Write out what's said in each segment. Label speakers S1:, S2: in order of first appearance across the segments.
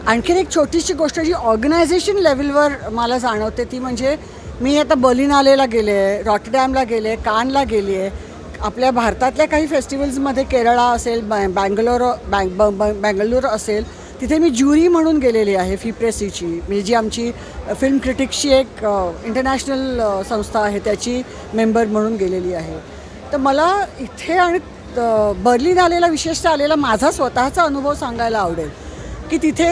S1: आणखीन एक छोटीशी गोष्ट जी ऑर्गनायझेशन लेवलवर मला जाणवते ती म्हणजे मी आता बर्लिनालेला गेले आहे, रॉटरडॅमला गेले आहे, कानला गेली आहे. आपल्या भारतातल्या काही फेस्टिवल्समध्ये केरळा असेल, बँगलोर असेल, तिथे मी ज्युरी म्हणून गेलेली आहे फिप्रेसीची, म्हणजे जी आमची फिल्म क्रिटिक्सची एक इंटरनॅशनल संस्था आहे त्याची मेंबर म्हणून गेलेली आहे. तर मला इथे आणि बर्लिन आलेला विशेषतः आलेला माझा स्वतःचा अनुभव सांगायला आवडेल की तिथे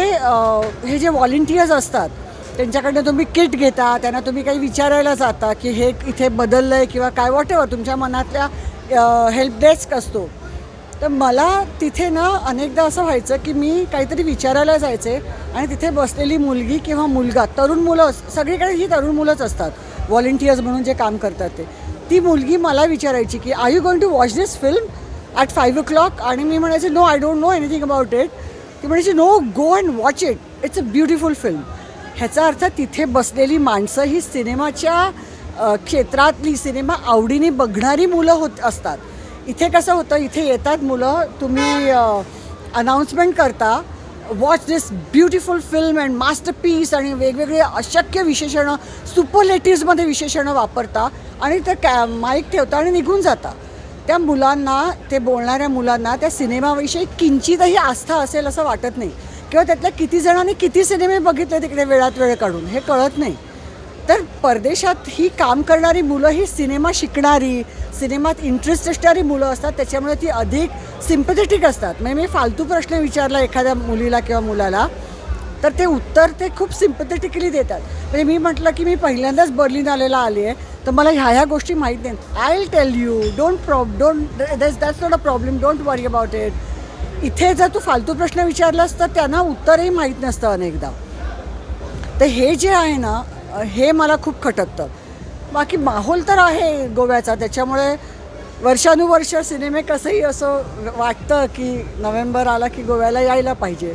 S1: हे जे व्हॉलेंटियर्स असतात त्यांच्याकडनं तुम्ही किट घेता, त्यांना तुम्ही काही विचारायला जाता की हे इथे बदललं आहे किंवा काय वॉटेवर तुमच्या मनातल्या हेल्प डेस्क असतो. तर मला तिथे ना अनेकदा असं व्हायचं की मी काहीतरी विचारायला जायचे आणि तिथे बसलेली मुलगी किंवा मुलगा, तरुण मुलं, सगळीकडे ही तरुण मुलंच असतात व्हॉलेंटियर्स म्हणून जे काम करतात ती मुलगी मला विचारायची की are you going to watch this film at 5 o'clock. आणि मी म्हणायचे no, I don't know anything about it. ती म्हणायची no, go and watch it, it's a beautiful film. ह्याचा अर्थ तिथे बसलेली माणसं ही सिनेमाच्या क्षेत्रातली, सिनेमा आवडीने बघणारी मुलं असतात. इथे कसं होतं, इथे येतात मुलं, तुम्ही अनाऊन्समेंट करता, watch this beautiful film and masterpiece, आणि वेगवेगळे अशक्य विशेषणं, सुपरलेटिव्समध्ये विशेषणं वापरता आणि ते माईक ठेवता आणि निघून जाता. त्या मुलांना, ते बोलणाऱ्या मुलांना त्या सिनेमाविषयी किंचितही आस्था असेल असं वाटत नाही, किंवा त्यातल्या किती जणांनी किती सिनेमे बघितले तिकडे वेळात वेळ काढून हे कळत नाही. तर परदेशात ही काम करणारी मुलं ही सिनेमा शिकणारी, सिनेमात इंटरेस्ट असणारी मुलं असतात, त्याच्यामुळे ती अधिक सिम्पथेटिक असतात. म्हणजे मी फालतू प्रश्न विचारला एखाद्या मुलीला किंवा मुलाला तर ते उत्तर ते खूप सिम्पथेटिकली देतात. म्हणजे मी म्हटलं की मी पहिल्यांदाच बर्लिन आलेला आली आहे तर मला ह्या गोष्टी माहीत नाहीत. I will tell you, don't that's not a problem, don't worry about it. इथे जर तू फालतू प्रश्न विचारलास तर त्यांना उत्तरही माहीत नसतं अनेकदा. तर हे जे आहे ना, हे मला खूप खटकतं. बाकी माहोल तर आहे गोव्याचा, त्याच्यामुळे वर्षानुवर्ष सिनेमे कसंही असं वाटतं की नोव्हेंबर आला की गोव्याला यायला पाहिजे.